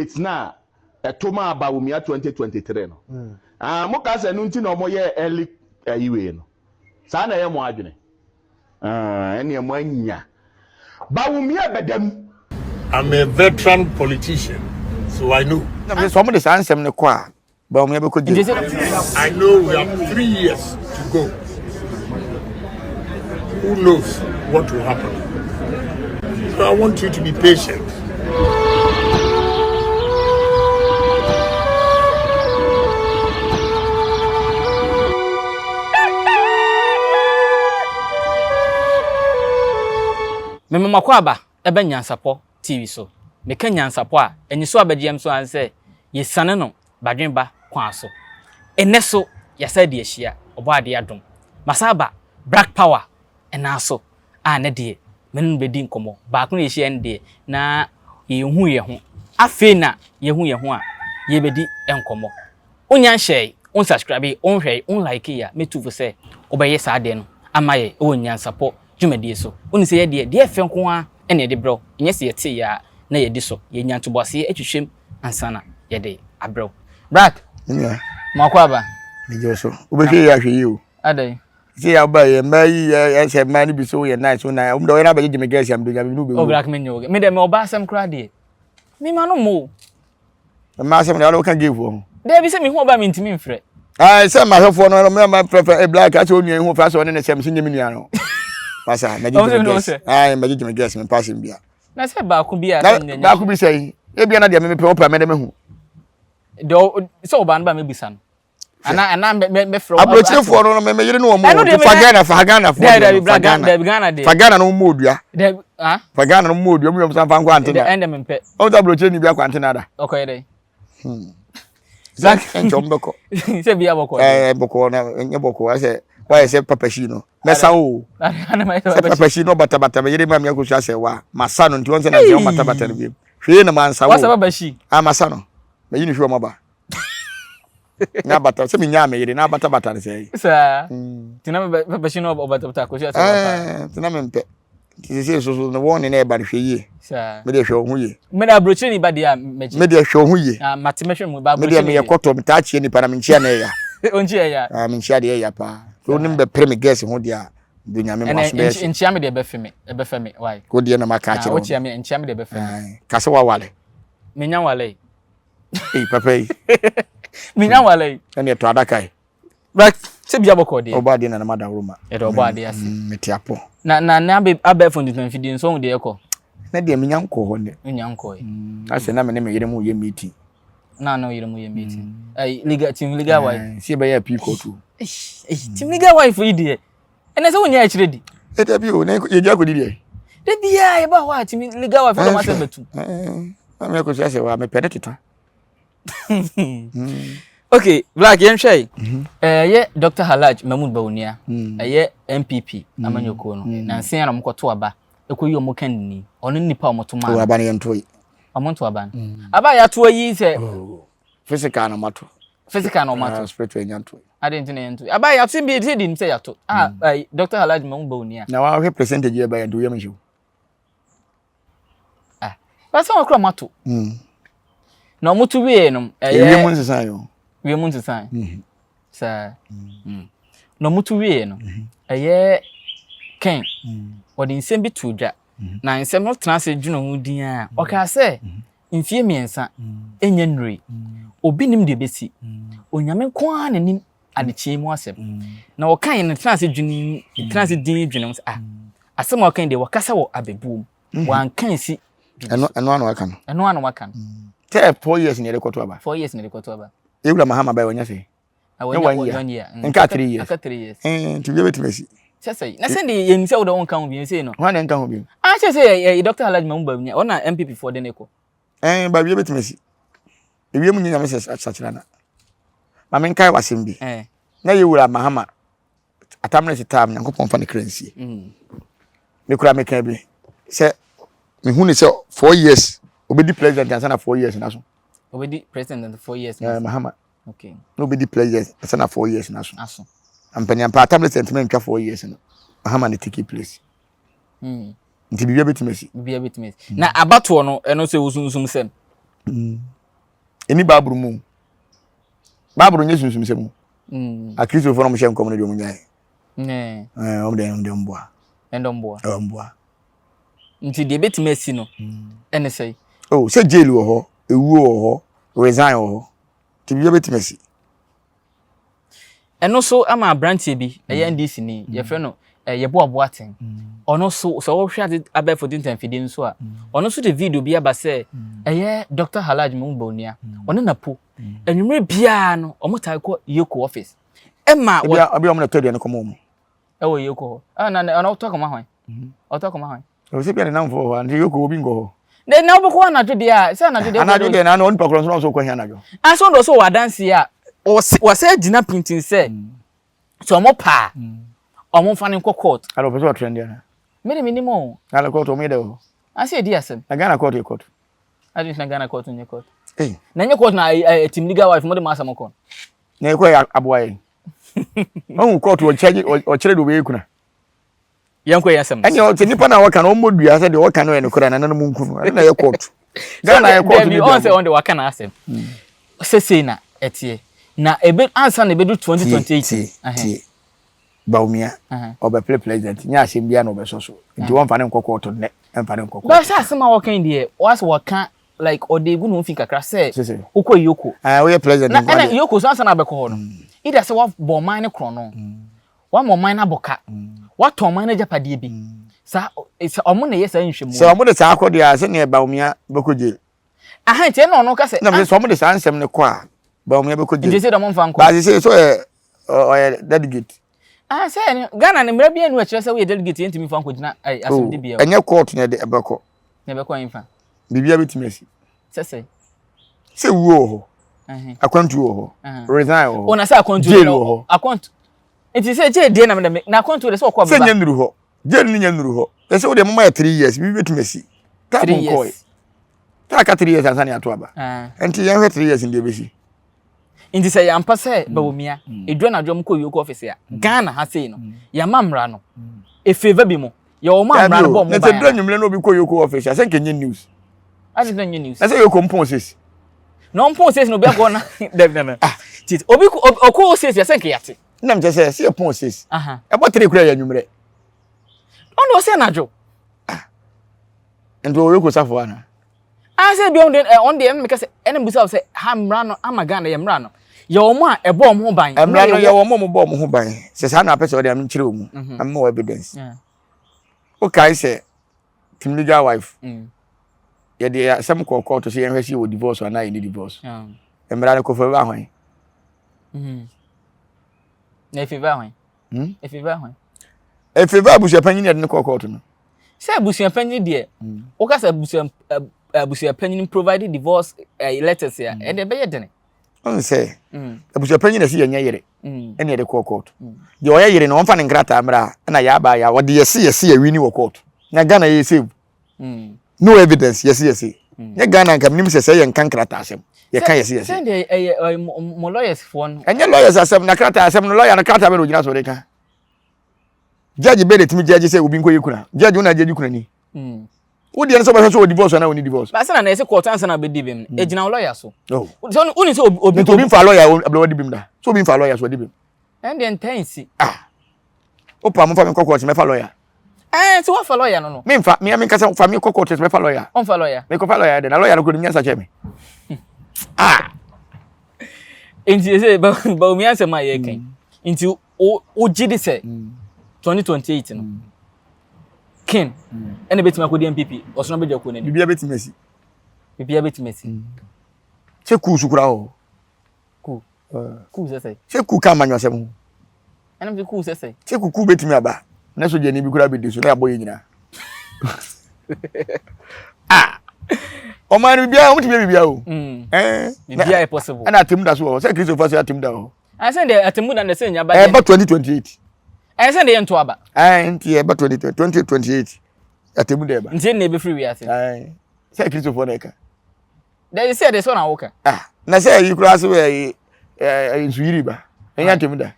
It's now a Toma Bawumia 2023 no. Moka se nunti no moye early iwe no. Sana ye mo adwene. Ene mo anya. Bawumia bedam. I'm a veteran politician, so I know. Some of the answer ne kwa. Bawumia be ko di. I know we have 3 years to go. Who knows what will happen? So I want you to be patient. Mema makwaba ebe Nyansapo TV so. Meka Nyansapo a enyi so abagiem so anse yesane no badwenba kwa so. Ene so yasa de ahia obo ade adom. Masaba black power ena so a ne de men bedi nkomo. Ba ko ye hia ne na yehu ye ho. Afi na yehu ye ho a ye bedi enkomo. Onya share, on subscribe, on hwe, on like ya metu fo se obeye sa de no amaye o Nyansapo Jumedi so. Uni se ye de fenko a ene de bro. Nye se yete ya na ye di so. Ye nyanto boase etwehwem ansana ye de abro. Black. Yeah. Makwaba. Me jo so. Obehwe ya hwe yi o. Adai. See ya ba ye mai ya se mani bi so ye nice so na do na ba je me gas am do ya me no be. O Black me nyoge. Me de me oba asem kra de. Me ma no mo. Ma asem na lo kan give o. De bi se me hu oba me ntimi mfre. Ah, se ma hwefo no me ma prefer Black a so nyan hu fa so ne sem se nyemi nua no. Pasa na gidi. Ah, me gidi me gas me pass bia. Na se ba ku bia na ba ku bi sei. E bia na de me pe opa me de me hu. Do so ba na ba me bisa no. Ana me fro. Abrochire fo no me yire no mo. Fa Ghana fo. Fa Ghana no mo odua. Fa Ghana no mo odua mu sam fa nkwa antena. Ende me mpe. O da abrochire ni bia kwa antena da. Okay dey. Zak enjombeko. Se bia boko. Boko na nye boko ase why say papa shi no. Mesa o. Papa shi no bata me yire ma me akosu ase wa. Masa no nti won se na je o bata no bi. Hwe na mansa wo. Wasa papa shi. Masa no. Me yini hwe mo ba. Na bata se me nya me yire na bata ne sei. Sa. Tina me papa shi no bata ko shi ase. Tina me mpe. Ti se so no won ne ba hwe yi. Sa. Me de hwe hu yi. Me da brochire ni ba de a me de hwe hu yi. Mate me hwe mu ba brochire. Me de me yekoto me ta chie ni pa na me nchia na ya. Onchia ya. Me nchia de ya pa. So nim be premi guess hu dia do nyame mo so be. Nchia me de be feme why? Ko de na maka kire. O chia me nchia me de be feme. Ka se wa wale. Me nya wale. Papa yi. Me nya wale. Ene to adakai. Right, se bia boko de. Oba de na mada roma. E do oba de ase. Metiapo. Na abe fon de fidin so de ekọ. Na de me nya nko ho ne. Nya nko e. Ase na me ne me yire mu ye meeting. Na yire mu ye meeting. Team legal wife. Si be ya piko tu. Team legal wife yi de. Ene se wonya akire di. E da bi o na ye ja ko di de. De bia e ba wa team legal wife no ma se betu. Na me ko si ase wa me pede tita. Okay, Black yen hwai. Ye Dr. Halaj Mahmoud Bawumia. Ye MPP amanyoko no. Na nsen na mkoto aba. Ekoyi omo kanni. Ono nipa omo to ma. O aba ne ntoi. Omo to aba. Aba ya to yi se physical na mato. Physical na mato. Spiritual nyanto. Ade ntine yanto. Aba ya to bi di nse ya to. Dr. Halaj Mahmoud Bawumia. Na wa hwe percentage aba ya do yam hwe. Ba se wakra mato. Na omo to wie no. Ye mu nsesan yo. We mun to sign. Sa. No mutu we no. Eye ken. Odi nsem bi tudwa. Na nsem no transe dwuno hu din a. O ka se mfie miensa enya nri. Obi nim de besi. Onyame kwa na nim adechie mu asem. Na o kan ne transe dwuni, transe din dwuno asem o kan de wakasa wo abebu. Wan kan si. Eno anu waka no. Eno anu waka no. 4 years ne rekoto aba. 4 years ne rekoto aba. Ewura mahama bai wonya fe. Nka 3 years. Aka 3 years. Ti be betimesi. Sesai. Na send ye nse wo de won kan ho bi nse no. Hwan nka ho bi. Sesai Dr. Halaj Mahmoud Bawumia. Ona MPP for de neko. Ba be betimesi. Ewie mu nyame sachira na. Ma men kai wasem bi. Na yewura mahama. Atamre sitam Nyankopon fa ne kransie. Me kura me kan bi. Se me hu ne se 4 years. Obedi president ansana 4 years na so. Obedi president 4 years. Mahama. Okay. Nobody plays ansana 4 years na so. Aso. Ampanya pa atamre sentiment twa 4 years no. Mahama ne take place. Nti bibia betimesi. Bibia betimesi. Na abato no eno se wusunsum sem. Eni baburu mu. Baburu nye sunsum se mu. A Kristo fo no mo hye nkom no de omunyai. Omde mboa. Endomboa. Mboa. Nti de betime asi no. Ene sei. Oh, se jail wo ho, ewu wo ho, resign wo ho. Ti bi betime asi. Eno so ama branch bi, NDC ni, ye frɛ no ye boaboa aten. Ono so wo hwɛ ade for dintan fidi nso a. Ono so de video bi aba sɛ Dr. Halaj Bawumia. Ono na po. Enwumre bia no, omo tai kɔ Yoko office. Emma obi omo na todi no komo mu. Ewo Yoko. Na ono talk ma hwan. O talk ma hwan. O se bia na namfo ho, and Yoko obi ngo ho. De na obo ko na jode a, se na jode. Na jode na no nipa kro so ko hia na jo. Aso ndo so wa dance ya. O se gina printing say. So omo pa. Omo fa ne court. Alo person trend ya. Me minimum. Alo court o me de ho. Ase di asem. Na Ghana court e court. I na Ghana court nye court. Na nye court na team legal wife mo de ma asem ko. Na ko ya aboaye. On court o charge o kire do we kuna. Yanko yasem. Anya o nipa na waka na o modua se de waka na no kura na na mu nkunu. Na ye court. Ghana ye court bi on say on de waka na asem. Sese na etie. Na ebe answer na ebe do 2028. Bawumia obe president nya asem bia na obe so nti won fa ne nkoko to ne emfa ne nkoko ba sa asem a wokan die was waka like odegu no fi kakra say ukọ Yoko we president na Yoko so answer na abekọ ho no ida say wa bo man ne kro no wa mo man na boka wa to man na japade bi sa omo na yesa nhwemu so omo de sa akọ dia se ne Bawumia beko je aha nti na ono ka say na so omo de sa ansem ne kọ a Bawumia beko je nti say da mo mfa nkọ ba say so delegate say Ghana ne mra bia nu a kire say we delegate yentimi fa nkogina asem de bia enye court na de ebeko infa bibia betimi asi se wo ho akwantu wo ho resign wo ho ona say akwantu wo ho akwantu enti say je de na akwantu de say okọ baba se nyanduru ho je ni nyanduru ho e say wo de mama ya 3 years bibia betimi asi ta bon koy ta ka 3 years ansani ato aba enti yan 3 years ndi ebesi Inti say yampa say Bawumia edwa na dwom ko Yoko office ya Ghana ha sei no ya mamra no e favor bi mo ya o mamra no bo mo ba na tedra nwumle no obi ko Yoko office ase kenye news adi na nye news ase Yoko mpon ses no mpon ses no be ko na devna tit obi oko ses ya senke yate na mche say se mpon ses e bo tere kura ya nwumre ono se na dwo ndo Yoko safo ana ase bi on the make say ene busa say ha mra no ama Ghana ya mra no ya omo a ebo omo ho ban mra no ya omo mo bo omo ho ban se sa na apese o de am kire omu am no evidence o kai say team legal wife ya de some court to say en hwesi o divorce or na any divorce mra no ko fa ba hwan na favor hwan favor hwan favor abusia panyin ya de court no say abusia panyin de o ka say abusia panyin provide divorce letters ya e de be yedene on say abusia panyin na si yenya yere ene de court de o yere no on fa ne ngrata mra na ya ba ya wo de yesi ya wini wo court na Ghana ye save no evidence yesi ya Ghana nka mnim se ye nkan nkrata asem ye kan yesi say de mo lawyers for no enye lawyers asem na nkrata asem no lawyer na nkrata be no gina so de ka judge be de timi judge say obi nko yekuna judge una judge kuna ni wo de so ba so divorce na woni divorce ba say na say court answer na be di bim e gina lawyer so so uni say obi fa lawyer ablo di bim da so obi fa lawyer so di bim and then tensi o pa mo fa me court me fa lawyer so what for lawyer no me fa me kasa fa me court me fa lawyer on fa lawyer me ko fa lawyer de na lawyer no ko Nyansa che me enti say Bawumia say ma ye kan enti o gidi say 2028 no kin ene betima akodi MPP osno be jako ne bibia betima asi se ku sukura o ku se se ku ka manyo asem ene be ku se ku betima aba na so je ni bi kura be de so na aboye nyina o man bibia o mutibia bibia o bibia e possible ana atimda so o se Christopher se atimda o I send the atimda na se nya ba 2028 I send the ento aba nti eba 2028 atimda eba nti na be free we ase se Christopher na eka they say this one awoka na se yi kura so we nsuyiri ba enya atimda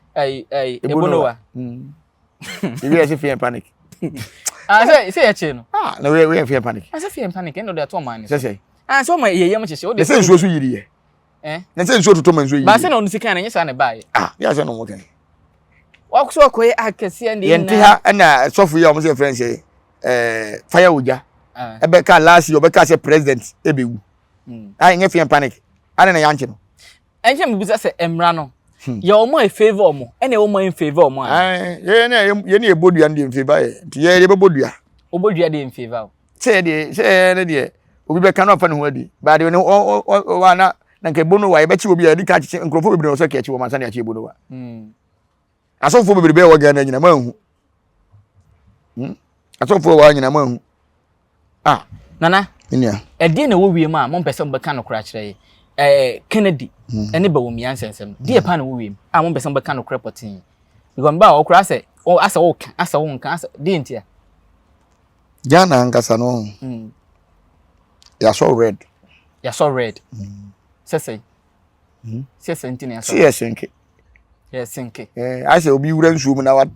ebonowa you say fear and panic say ya che no na we fear panic I say fear and panic endo dey to man say Ah so my yeye mchese o de say nsuo so yiri ye na say nsuo toto man nsuo yiri ba say na onu sika na nyesa na bae ya say no mo kan wa so akoye akese ande yenti ha na sofu ye o mo say friend say fire oja ebeka last year obeka say president ebewu ah nye fian panic ane na yanche no enche mbuza say emra no ye o mo e favor o mo ene o mo in favor o mo ye na ebodua ndi in favor ye bebodua obodua de in favor say de obi be kan ofa ne ho adi ba de wa na nke bono wa ye be chi obi adi ka chi nkrofo bebre no so ka chi wo mansa na chi bono wa asofo bebre be wo ga na nyina ma hu asofo wa nyina ma hu nana nia edi na wo wie ma mo pese mo be kan no kra kire Kennedy ene Bawumia nsensem die pa na wo wie mo pese mo be kan no kra potin because ba o kra se o asa wo nka asa die ntia Ghana ngasa no ya so red sese sese ntine ya so yes nke yes nke I say obi wura nsuo mu na wa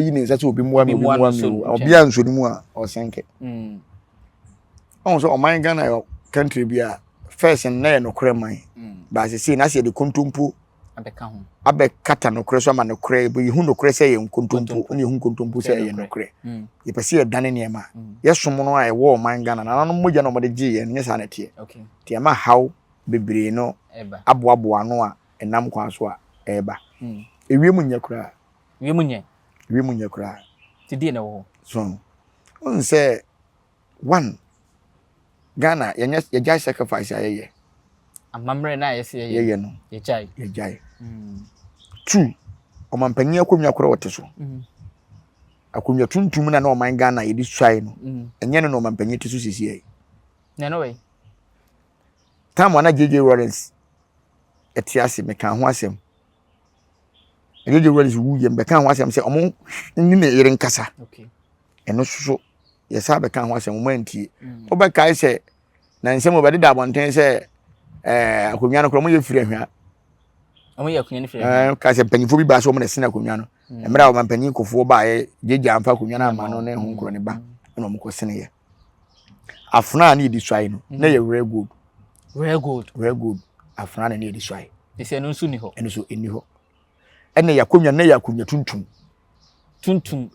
yi ne sese obi muwa mi obi a nsuo mu a o senke on so o man Ghana yo country bi a first na no kreman ba se see na se de kontompo abeka no kre so ma no kre bo yihu no kre se ye kontompo oni yihu kontompo se ye no kre ye pese ye dane ne ma ye som no a ye wo man Ghana na no mogya no mo de gi ye nyesa na tie tie ma haw bebre no aboabo no a enam kwa so a eba ewiem nya kra ewiem nya kra ti die na wo so on say one Ghana ye jai sacrifice ayeye amamre na yesi ye no ye jai two omampanyi akomnya kora wote so akomnya tuntum na oman Ghana ye di swai no enye no omampanyi tisu sisi ai na no way tam wana JJ Lawrence etiase meka ho asem JJ Lawrence wu ye meka ho asem se omo ni na yire nkasa eno so ye sa beka ho asem mo antie obeka se na nsem obede da abonten se akomnya no kora mo ye firi ahwa omo ye akonya ni firi ka se panyifo bi ba so mo na sina akomnya no emra o mampanyi kofo ba ye JJ amfa akomnya na ama no na ho nkoro ne ba na mo ko sene ye afuna na di swai no na ye very good afuna na di swai they say no nsu ni ho eno so eni ho ene yakonya na yakonya tuntum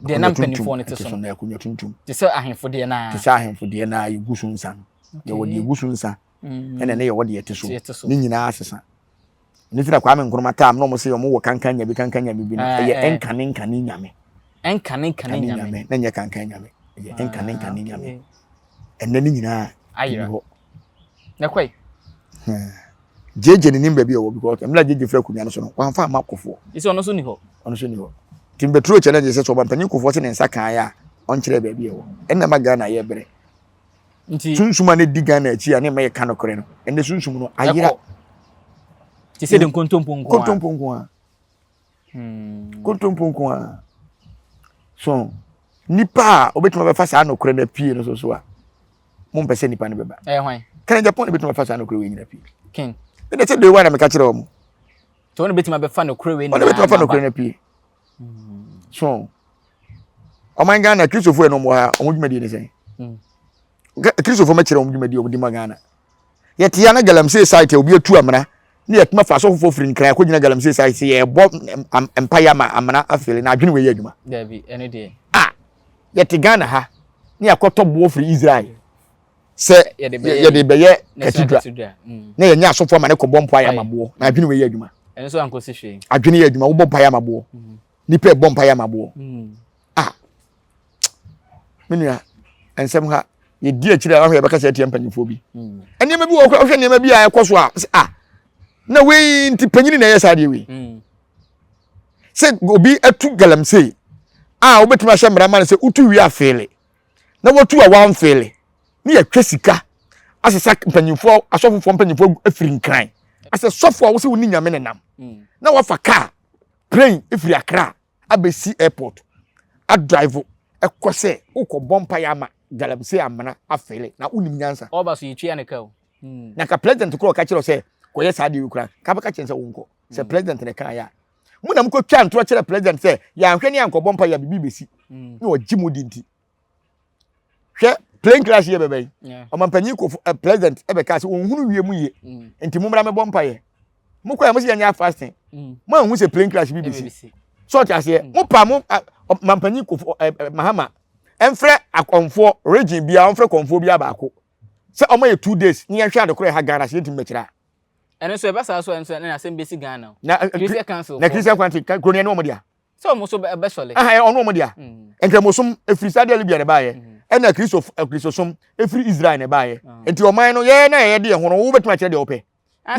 de na mpanifo ne teso na yakonya tuntum te se ahemfo de na yugusu nsa ye wodi yugusu nsa ene ne ye wodi yeteso ni nyina asesa ni tira kwa me nkroma tam no mo se yo mo wo kankanya bi na ye enkane nyame na nye kankanya nyame ye enkane nyame ene ni nyina ayira na kwai jeje ni nimba bi o because emla jeje fra kunya no so no wan fa makofo isi ono so ni ho timbetro challenge se so banpanyi kofo se ne nsa kan ya on kire ba bi e wo enne ma Ghana ye bere nti sunsuma ne di Ghana achi ya ne ma ye kan okore no enne sunsum no ayira ti se de kontompo nko a so nipa obetuma be fa sa na okore na pie no so a mo mpese nipa ne beba hwan kan Japan ne betuma fa sa na okore we nyina pie king ene se de wa na me ka kire o mo to ne betima be fa na okore we na betuma fa na okore na pie so o man Ghana Christopher no mo ha o mo dwumadi ne sen Christopher ma kire o mo dwumadi o mo di ma Ghana yete ya na galamsey site obi atu amana ne yatuma fa so fofo firi nkran ko nyina galamsey site ye bo empire ma amana afele na adwene we ye adwuma dabi ene de yete Ghana ha ne yakoto bo firi Israel se ye de beye cathedral ne ye nya asofo ma ne ko bompo aya mabo na adwene we ye adwuma ene so anko se hwe adwene ye adwuma wo bompo aya mabo ni pe bompo aya mabo menua ensem ha ye di akire ahwe ye beka se tie mpanyifo bi enema bi wo hwe enema bi a ekoso a na we nti panyini na ye sa de we se obi atu galamsey obetima hye mrama se utu wi afele na wotu a wan fele ni ya twesika asesa mpanyifo asofofo mpanyifo afiri nkran ase sofo a wo se woni nyame ne nam na wafa car plane ifiri Accra abesi airport a drive ekose ukọ bompa ya ma galamsey amana afele na unim nyansa oba so yitwa ne ka o na ka president ko ka kire se ko ye sa de ukra ka ba ka kire se wonko se president ne kan ya mu na mko twa ntro kire president se ya hwe ne anko bompa ya bibi besi na oji mu di nti hwe plane crash here bebe omampanyi ko president ebe ka se onhunu wie mu ye enti mumra me bompa ye mukwa mo se nya fasting mo hu se plane crash BBC so ti ase mo pa mo mampanyi ko Mahama enfre akonfo region bia enfre konfo bia baako se omo ye 2 days ni ehwe adekore ha Ghana se enti mekira ene so e basa so enso na asem besi Ghana na Christian council na Christian council kroni no mo dia so mo so be sole ono mo dia enke mo som efrisade ali bia ne baaye ena Christosom efri Israel ne baaye enti oman no ye na ye de ho no wo betuma kire de ope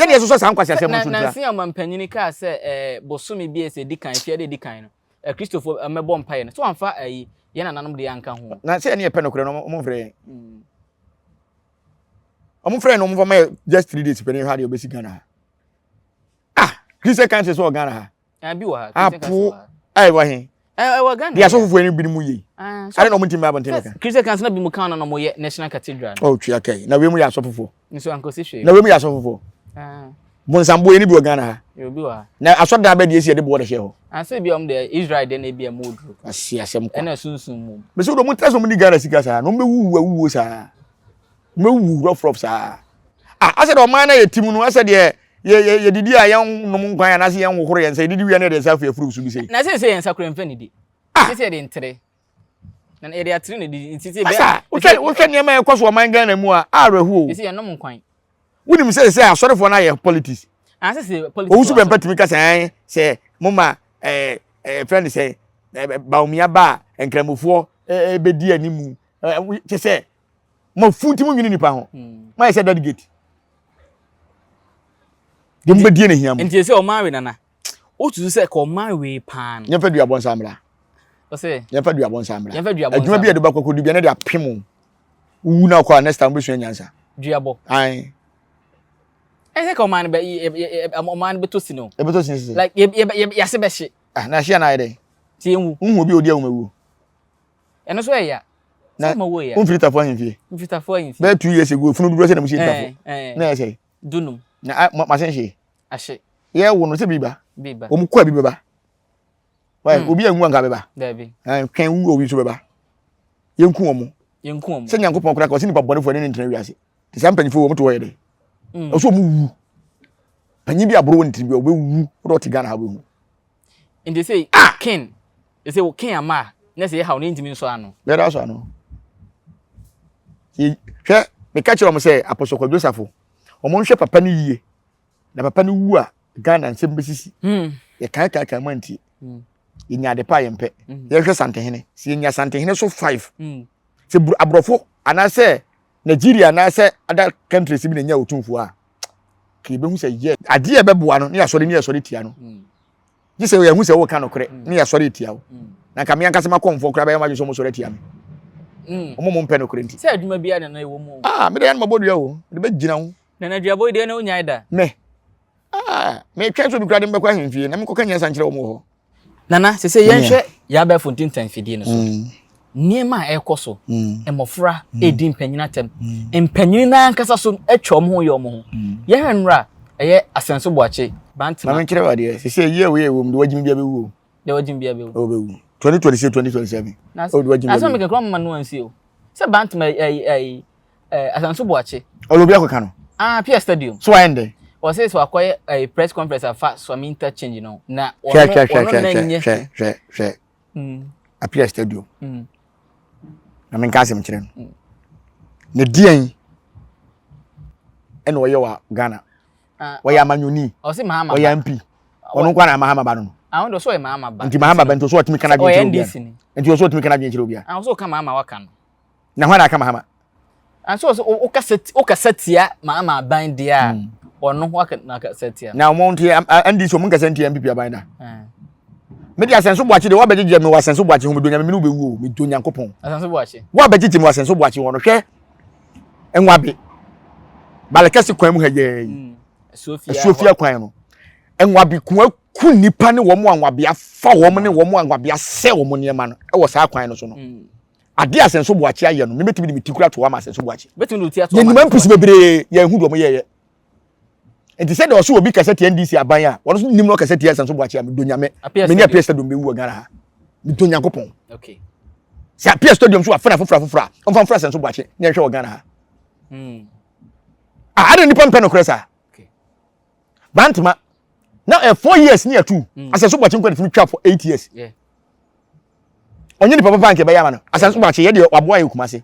ye de so san kwase asem ntu na se amampanyini ka se bosomi bi ese dikan fie de dikan no Christopher mebo mpaye no so amfa ye na nanom de yanka ho na se ene ye pe no kure no mo mfre omo frɛ no mo fa just 3 days pe ne ha de obesi Ghana Christian council so Ghana ha bi wa apu ai wa he wa Ghana dia so fufu eni bi mu ye are no mo ntim ba bonte ka Christian council na bi mu kan no mo ye national cathedral oh twa kai na we mu ya so fufu nso ankosi hwe na we mu ya so fufu bon sambo eni bi wa Ghana ha yo bi wa na asoda ba de esi de bo de hye ho ase bi de Israel de na bi e modro asi asem ko na sunsun mu me so do mo treso mo ni Ghana sika sa no me wuwu sa me wu rough sa ase do man na ye timu no ase de ye didi a yan no mo nkwan na se yan wohoro ye nsa didi wi na de sa fu su bi sei na se yen sakura mfa ni di se de ntere na e de atre ne di ntiti be wo hwe ne ma ye kwaso man Ghana mu a arehu o se yen no mo nkwan wunim se asorefo na ye politics se politics o su be mpatimi ka se moma friend se Bawumia ba enkramofo bedi animu che se mo funti mu nwini nipa ho ma ye se delegate dembe die ne hiam enti se o mawe nana o tu se ko mawe pan nya fa duabon samra o se nya fa duabon samra nya fa duabon adwuma bi de bakoko du bi na de apem wu na kwa next time besu nyansa duabo ai se ko man be man be to sino e beto sin like ya se be hye na hye na ide ti enwu hu obi odi awumawu eno so ya na ma wo ya umfrita fo himfie mfita fo himfie be 2 years ago funu duro se na musi tafo na ya sei dunum na ma sen hye ahye ye wo no se biba omukwa bi beba why obi anwu anga beba dabi twen wu obi so beba yenku omo se nyankopon kura ka se nipa bone fo ne ntena wiase te sam panifo wo mo to wo ye de oso mu wu panyi bi aboro won tibi obe wu ro ti Ghana ha bo hu and they say king they say king ama na say how ne ntimi nso ano be da so ano hwe me ka kire mo say apostle Kwa Joseph omo nhwe papa ne yie na papa ne wu a Ghana nsem besisi ye kan manti ye nya de pa ye mpe ye hwe santehene si ye nya santehene so 5 se abrofo anase Nigeria na se other countries bi na nya otumfu a ke be hu se ye ade e beboa no ne ya sori tia no ji se ye hu se wo ka no kore ne ya sori tia wo na ka me anka se makomfo kora ba ye ma so mo sori tia me mo mpe no kore nti se aduma bia na ewo mu me de yan mabodua wo de be gina wo na duabo de na onya da me me twa so bi kura de mbekwa hemfie na me koka nya sankire wo mo ho nana se yenhwe ya ba fontin tanfidie no so niema ekoso emofra edi mpanyina tem mpanyina ankasa so atwa mo ho ye mo ho ye hwenra eye asenso boache bantima na me kire wade se ye we wo mde wajimi bia be wu de wajimi bia be wu o be wu 2026 2027 o de wajimi asa me ke kro manu ansi o se bantima asenso boache olobi akoka no Appiah stadium so ende o say so akoye a press conference afa so am interchange no na che Appiah stadium na men ka sem kire no ne dien ene wo ye wa Ghana wo ya manyoni o say Mahama wo ya MP ono kwa na Mahama ba no awon do so e Mahama ba nti Mahama ba nti so otimi kana bi kire obi nti so otimi kana bi kire obi awon so ka Mahama waka no na hwana aka Mahama so o kasetia Mahama ban dia ono waka na kasetia na mo nti andi so mun kasetia MP aban da me dia senso boache de wo bejeje me wa senso boache ho me donya me no be wu me donya nkopon senso boache wo bejeje me wa senso boache wo no hwe enwa be balekasi kwan mu haye Sofia kwan no enwa be ku nipa ne wo mo anwa be afa wo mo ne wo mo anwa be ase wo mo ne ma no e wo saa kwan no so no ade asenso boache aye no me metimi de metikura to wa ma senso boache betimi no tia to ye ni man pisi bebre ye hu do mo ye enti se de o so obi kasete NDC aban a wono so nim no kasete senso boache a me donya me ni Appiah stadium be wu Ghana ha me donya kopon okay si Appiah stadium so afena fofra on fan France so boache na hwe Ghana ha ade nipa mpe no kresa okay bantuma now 4 years near 2 asenso boache nko na twa for 8 years yeah onye nipa papa nke be ya ma no asenso boache ye de waboa ye kumase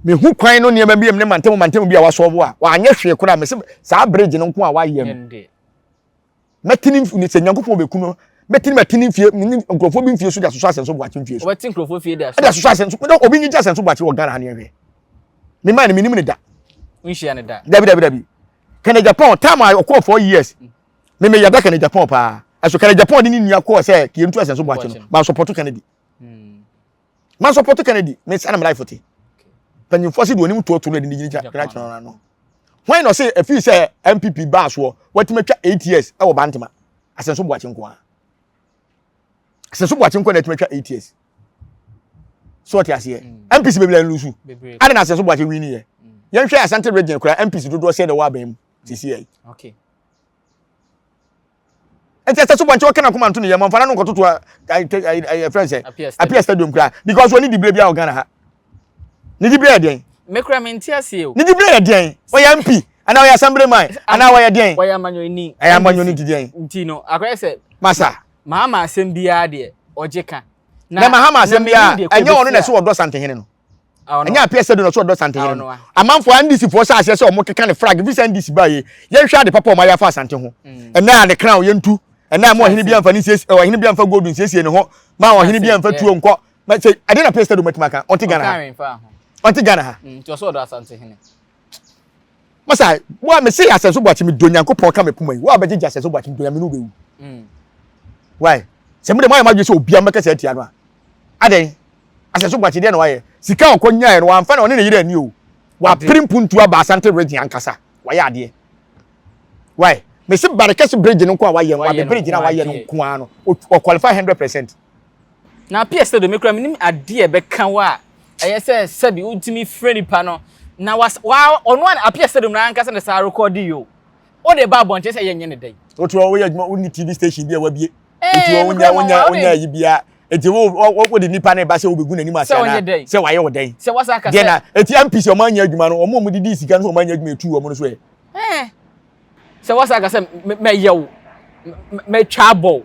me hu kwan no niam biem ne mantem bia wasobo a wa anye hwe kura me sa bridge no nko a wa yem metini ni se nyankopon be kuno metini fie nkrofo bi fie so da so asenso boache fie so obetin nkrofo fie da so asenso obi nyi asenso boache wo Ghana ha ne hwe me man me nim ne da unhia ne da dabi kana Japan time I call 4 years me yada kana Japan pa aso kana Japan ni nua call say ki entu asenso boache no ma support Kennedy ma support Kennedy me sana me life for panyin force do onim to no de ni gina no when no say if you say MPP ba so wati matwa 8 years e wo bantema asenso boache nko a asenso boache nko na matwa 8 years so what you say MPC be bla lusu ade na asenso boache win ye yen hwe Asante region kura MPC dodo say the wa bam CCA okay enti asenso boache o kana kuma nto ne yam amfana no nkototo a friends Appiah stadium kura because we need the bla bia Ghana ha ni di bla den me kura me ntia se o ni di bla den o ya MP ana o ya assemblyman ana o ya den o ya manyoni aya manyoni di den nti no akwa se masa mahama asem bia de ojeka na mahama asem bia enye ono na se odo sante hene no enye Appiah stadium no se odo sante hene no amanfo NDC fo sa ase se o mo keka ne flag visa NDC ba ye yen hwa de papa o ma ya fa sante ho ena de crown yentu ena mo hene bia mfa ni sesi o hene bia mfa gold sesi ne ho ma o hene bia mfa tuo nko ma say ade na Appiah stadium matimaka onti Ghana ha to so do asante hene masa wo me say asenso boache me donyankopon ka me puma yi wo abeje asenso boache me donya me no bewu why se me de mo ma se obia meka se tia no a aden asenso boache de na wa ye sika okonya no wa mfa na one ne yire ani o wa primpuntu aba Asante region ankasa wa ya ade why me se barekese bridge no ko wa ye wa be bridge na wa ye no ko ano o qualify 100%. na Appiah stadium me kura me nim ade e be kan wa eye se sabi ultimi friend pa no na wa ono an Appiah stadium na ankasa na sa record yo o de ba bonche se yenye ne dai o to wo ye adwuma uni TV station bia wa bie enti wonya yi bia enti wo de nipa na ba se wo begu na nim ase na se wa ye wo dai se wasa aka se na enti MPC o manya adwuma no o mo didi sika no o manya adwuma etu o mo no so e se wasa aka se me yew me trouble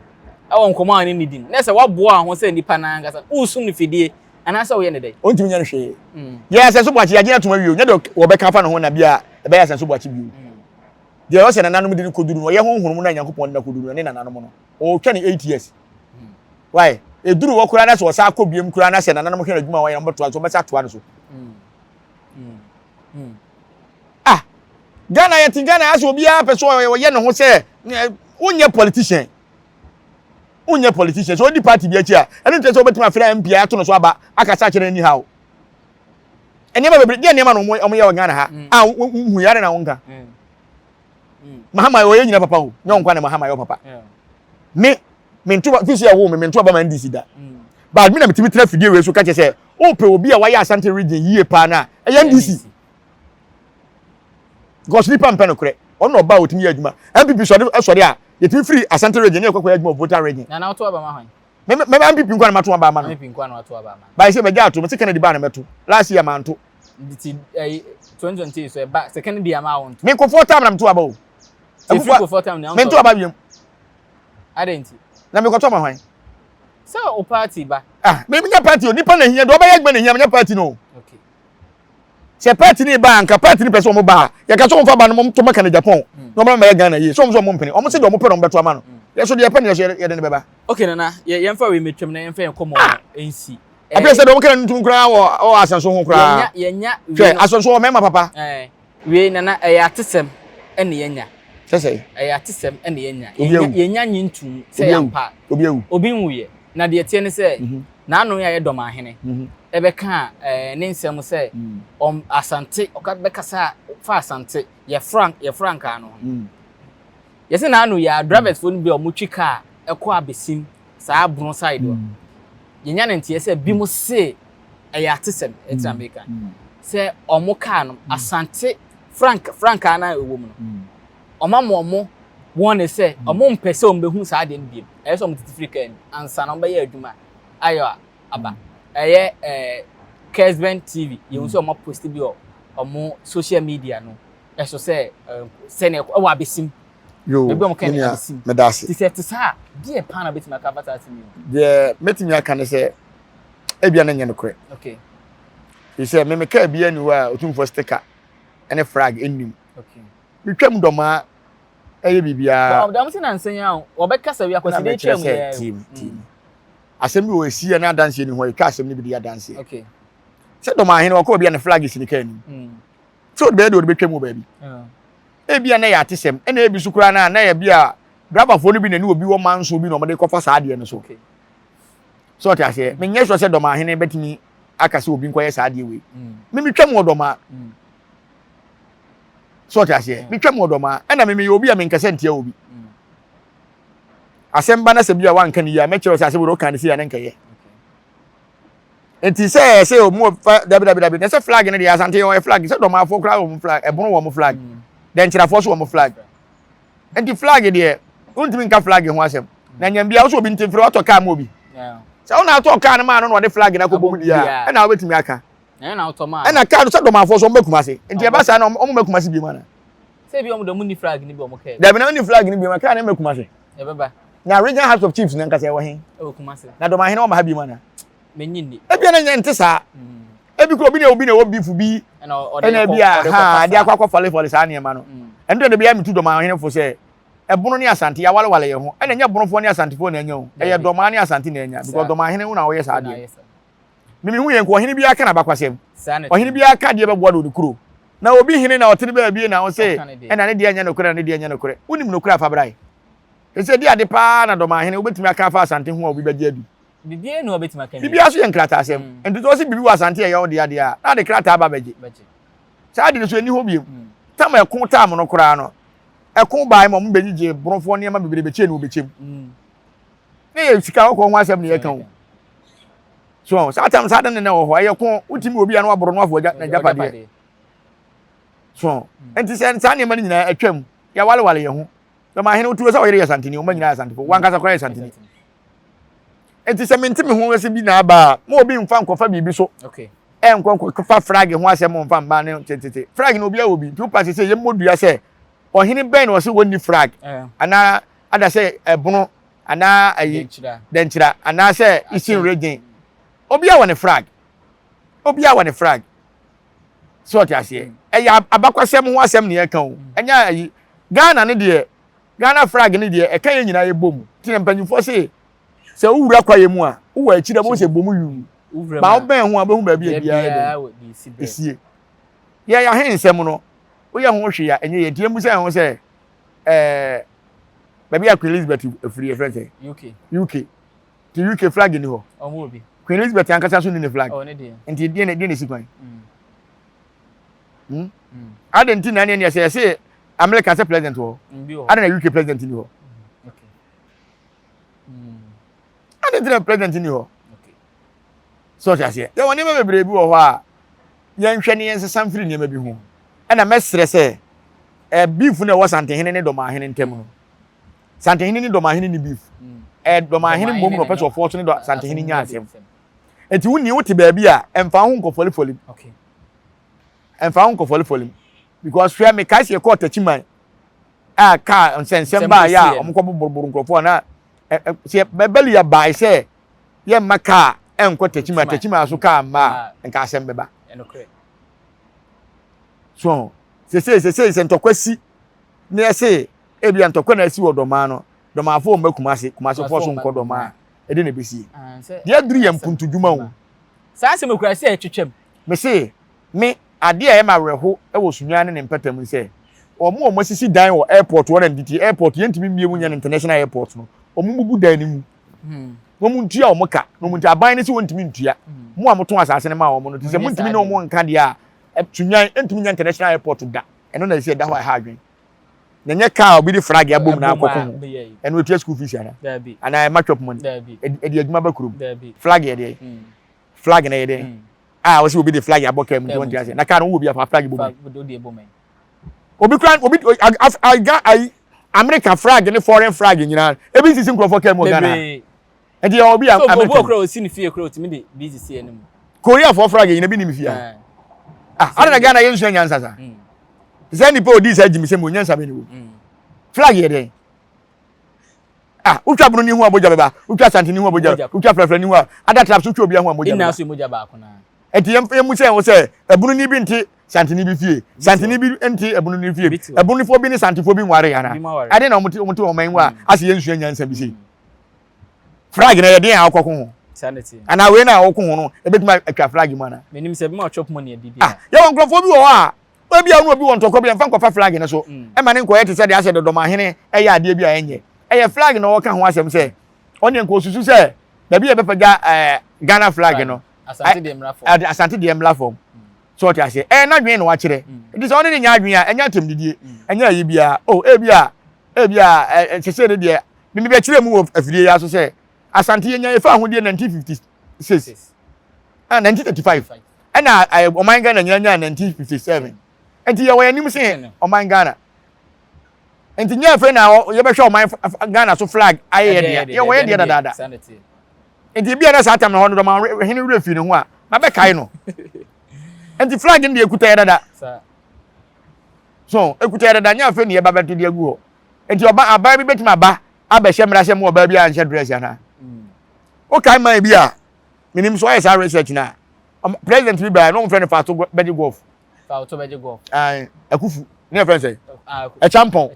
awon koma ani nidin na se waboa ho se nipa na ankasa usum ne fidie ana se wo ye ne dai o ntimi nya hwe ye asenso boache ya gina tuma wi o nya de wo be kan fa no ho na bia e be asenso boache bi o de o se na nanom de koduru no ye honhoro na Nyankopon na koduru ne nananom no o twa ne 8 years why e duru wo kura na se o sa akobiem kura na se na nanom hwe adwuma wa ye mboto aso be sa toa no so Ghana yet Ghana as obi a person ye ne ho se unye politician so di party bi achi a ene tese obetima fere MP ato no so aba akasa kire ni hawo enye ba bebre de ma no omo ye Ghana ha hu yare na wonka mahama yo ye nyina papa ho nyo nkwa ne mahama yo papa me ntuba fisi ya wo me ntuba ba man disi da ba me na metimi tra fidie we so ka che se o pe obi a wa ya Asante region yie pa na e ya ndisi because nipa mpe no kure ono ba otimi ya adwuma MPP so a yetimi free Asante region ne kwakwa adwuma voter region na na oto aba ma hwan me MPP nkwa na mato aba ma no MPP nkwa na oto aba ma ba se be ja to me se Kennedy ba na meto last year man to 2020 so ba se Kennedy ama won me ko 4 time na meto aba o e free ko 4 time na me to aba biem adenti na me ko to ma hwan so o party ba me nya party o nipa na hiya do ba ya gba na hiya me nya party no okay se party ni ba anka party ni person mo ba ya ka so mo fa ba no mo to maka na Japan no ma ya Ghana yi so mo mpene o mo se do mo pe no beto ama no ye so de ye pe ne ye de ne beba okay na ye mfa we metwem na ye mfa ye komo ensi Appiah se do mo kana ntum kra o asanso ho kra yenya hwe asanso o mema papa we na e atesem ene yenya sese e atesem ene yenya nyintum se yampa obi nwuye na de tie ne se na anu ya ye dom ahene ebeka ne nsem se Asante okabekasa fa Asante ye frank anu yesi na anu ya drivers phone bi omutwika ekọ abesim saa abron side o yenya ne ntie se bi mu se atesem etra America se omuka no Asante frank ana ewo mu no omamomo won se omompese ombehu saa de nbiem eyeso omtiti Africa ansa na ombe ye adwuma ayo aba Kesben TV you nso mo post bi o social media no eso say sene o wa besim yo maybe o mo kan besim me dase ti se ti sa die pa na betim aka bata ati mi de metimi aka ne se ebia na nye no kore okay you say me ka ebia ni wa otumfo sticker ene flag enim okay mi twam doma eye bibia but am say na nsanya o be kasa wi akwasi de twam ya team asem bi o esi na dance ni ho e ka asem ni bi de dance okay se doma hene o ko bia ne flag esi ni ka ni so de do betwam o ba bi ebia na ya atesem ena ebi sukura na ya bia driver fo no bi na ni obi wo manso bi na o de kofa saade no so okay so ti ase me nye so se doma hene betimi aka se obi nkoye saade we me twam o doma so ti ase me twam o doma ena me obi a me nkase ntia obi asem ba na se bia wan kan ya me kire se ase wo kan se ya na nkaye enti se o mu www na se flag ne de asante o flag se doma afo kra o flag ebono wo flag den kira fo so wo flag enti flag de untimi nka flag ho asem na nyam bia wo so obi ntemfiri oto ka ma obi se ona ato ka na ma no de flag na ko bom dia na wo betimi aka na auto ma na ka do se doma afo so mbekuma se enti e ba sa na o mbekuma se bi ma na se bi o mo ni flag ni bi o mo ka da bi na ni flag ni bi ma ka na mbekuma se e baba na regional house of chiefs na nka se wo hen e kuma se na doma hen o ma ha bi ma na menyini e bia na nyante sa e bi ko obi na wo bifu bi ena bia ha dia kwakwa fole sa na ma no endo de bia mitu doma hen fo se ebono ni asante ya wale ye ho ena nya bonofo ni asante fo na nya ho e ye doma ni asante na nya because doma hen na wo ye sa de mimi hu ye nko hen bia aka na bakwasem o hen bia aka de be boa do kuro na obi hen na otene ba bia na wo se ena ne de nya no kure na de nya no kure unim no kure afa brai e se dia de pa na doma hen obetimi aka fa asante ho obi ba dia du bibia no obetimi aka bibia so ye nkrata asem enti to se bibi wa asante ye yo de ade na de krata ba beje sa de so ni ho biem tama ekon tam no kura no ekon bai mo mbejije bronfo ne ma bibire beche ne obechem ne sika ko ho asem ne ye kan so sa tam sa de ne wo ho ye kon utimi obi anu aboro no afo na japade so enti se sa ne ma nyina atwam ya wale ye ho na ma hene utuwe sa oyere ye santini o ma nyina santini wan kasa kora ye santini enti se mentimi ho wese bi na aba mo obi mfa nkofa bibi so okay nkofa flag ho asem mo mfa mba ne tete flag no obi a obi tu pa se ye modua se ohini ben wo se woni flag ana ada se ebono ana ayi denchira ana se isin region obi a woni flag so ti ase ya abakwasem ho asem ne ye kan o enya ayi Ghana ne de Ghana flag ne de e kan ye nyina ye bom ti ne mpanyufo se uwura kwaye mu a wo akira bo se bom yu ba wo ben ho abehu ba bia bia esie ya hensem no wo ye ho hwe ya enye ye die mu se ho se ba bia Queen Elizabeth free friend UK ti UK flag ni ho omo obi Queen Elizabeth ankasa so ni ne flag oh ne de enti de ne si kwan adenti na ne se America se president ho ada na UK president ni ho adenti na president ni ho so jase ya woni me bebre bi wo ho a yan hwe ne yan sesam firi ne ma bi ho ana mesre se beef na wo sante hene ne doma hene ntem no sante hene ni doma hene ni beef doma hene bom no peso fo so ne sante hene nya asem enti woni wo te ba bi a emfa ho nkofoli okay emfa ho nkofoli because hwe me kai se court achiman a ka nsensem ba ya omko borboro nkofo na se bebeli ya bai se ye maka enko techima so ka ma nka asem beba so se ntokwasi ne se ebia ntokwa na asi wodoma no doma fo makumase fo so nko doma e de na besi dia duru yam puntu dwuma wo sa se mekura se etwetwem me se me ade a e ma werho e wo sunwa ne mpatam se omo sisi dan wo airport wo na nditi airport yentimi mie mu nya international airport no omo bubu dan ni mu wo mu ntua omo ka no mu ntia ban ne se wontimi ntua mu amoto asase ne ma omo no se mu ntimi ne omo nka dia tunwan entimi nya international airport da eno na se da ho ha adwen na nya ka obi di flag ya bom na akoko eno etua school fees ana e matchop money e di adwuma bakurum flag ye de flag na ye de wo se obi di flag ya bokem ndi won dia se na ka no wo bi afa flag bom obi kran obi I America flag ne foreign flag nyina ebi sisi nkrofo kam Ghana e dey obi am so obo kro si ni fie kro ti me dey BCC anim Korea for flag yin na bi ni fie ada na Ghana yensu nyansa sa zeni po odi sa jimi se mo nyansa be ni wo flag ye dey utwa bunu ni hu aboja beba utwa santi ni hu aboja utwa frefre ni hu ada traps utwa obi hu aboja ina so moja ba ko na enti yem se wo se ebunu ni bi nti santi ni bi fie santi ni bi nti ebunu ni fie ebunu fo bi ni santi fo bi nware yana ade na omuti oman wa ase yensu nyansa bi se flag na ye dey akoko hu sanity ana we na akoko hu no ebetuma atwa flag mu ana menim se bi ma chop money adidi ye won krofo bi wo ha obi anu obi won tokọ bi mfa nkọfa flag ne so e ma ne nkọ ye te se de ase dodo ma hene e ya ade bi a enye eye flag no woka ho asem se onye nko osusu se da bi e befaga Ghana flag no asante de emla form so what I say na dwen no wa kire it is only nya adwen a enya tem didie enya yi bia sese de mi be kire mu wo afidie ya so se asante enya e fa ho de 1956 1935 na oman Ghana nya 1957 enti ye wo yanim se oman Ghana enti nya fe na ye be hwe oman Ghana so flag aye de ye wo ye de dada enti bia na sa tam na ho do ma hene wura fi ne ho a ma be kai no enti flag ndi ekuta dada so ekuta dada nya fe ne ye ba beto de agu ho enti oba aba bi betima ba abehye mra hye mo oba bi a nhye dress ya na o kai man bi a minim so yes research na president bi ba no friend fa to beji golf akufu ne friend say e champon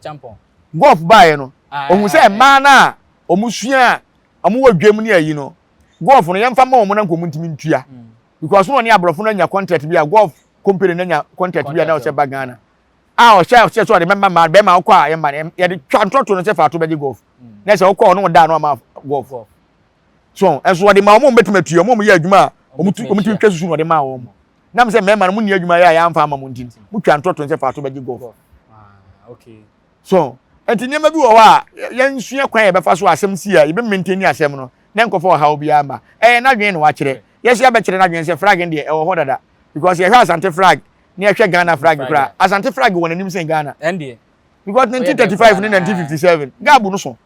golf ba ye no ohun say ma na omusua amu wadwam ne ayi no golf no yemfa ma omo na nkomu ntimi ntua because no ne abrofo no nya contract bi a golf company no nya contract bi a na o se ba Ghana o se so de member ma be ma kwa ye ma ye de twantoto no se fa to beji golf na se o kwa no da no ma golf so enso de ma omo betumatua omo ye adwuma omutu twa susu no de ma omo na me se member no mu ni adwuma ya amfa ma mo ntin mu twantoto no se fa to beji golf okay so enti nyema bi wo wa yensua kwan ye befa so asem si a ye be maintain asem no na nkofo ha obi ama na dwen no wa kire yes ya be kire na dwen se flag ndi e wo ho dada because ye hwa asante flag na ye hwe Ghana flag kra asante flag won anim sen Ghana ndi because 1935 and 1957 gabu no so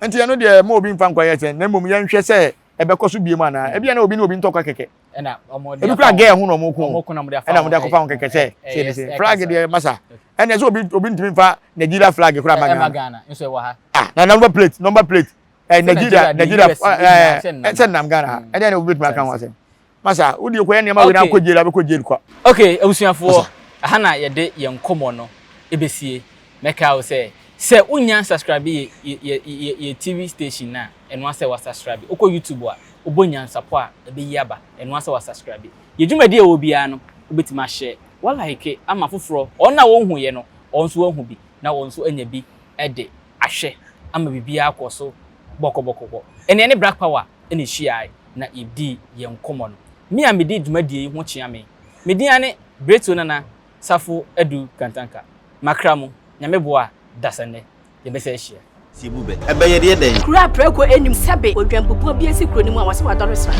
enti ye no de mo obi mfa nkwa ye sen na mom ye nhwe se e be koso biem ana e bia na obi na obi ntokwa keke na omode e bi kra ge hu no mo ko na mo de akofa ho keke se flag de masa ene so obi ntimi mfa Nigeria flag kra ma Ghana nso e wa ha na number plate Nigeria sen nam Ghana ene na obi tuma kan wa sen masa udi ko ye ne ma we na ko jeri ko jeri kwa okay ebusuafo aha na ye de ye nkomo no ebesie meka o se unya subscribe ye TV station na eno ase wa subscribe okọ YouTube a obonya Nyansapo a ebe yaba eno ase wa subscribe ye dwumadi e obi a no obetima share wala like ama foforo ona wo hu ye no onso wo hu bi na wonso anya bi ede ahwe ama bibia akoso bokobokoko ene ne black power ene hia na ibdi ye nkomo no mi a medi dwumadi ho kyea me medi ane breto na safo edu kantanka makramo nyameboa dasane ye be se hia sibube ebeye de den kura preko enim sebe odwampopo bi esi kronimu a wase wadoresra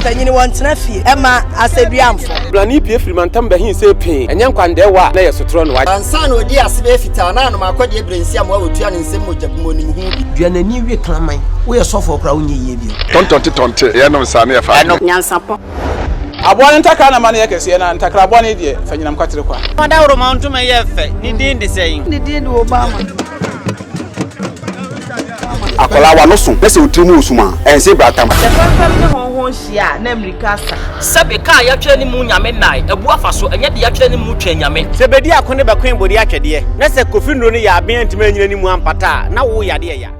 tanyini wontena fie ema aseduamfo blani pie frimantam be hin se pin enye nkwande wa na yesotro no wa ansa na odi asebe fita na no makode ebrensi am wa otua ne nsem mojabumo nim hu duanani wie klaman wo ye sofo kra wo nye ye bi tontonte ye no nsa na ye fa Nyansapo abon ntaka na mane yekese na ntakra abon de fanyinam kwatere kwa wada woro ma ntuma ye fe ni din de sein ni din de Obama akola wa no so pese utrimu usuma ense bratam sefam ne honhon hia na America sa sebe ka ya twa ni mu nyame nai ebu afa so enye de ya twa ni mu twa nyame sebedi akone bakwen bodi atwede na se kofi nro ne ya aben ntime nyina ni mu ampata na wo yade ya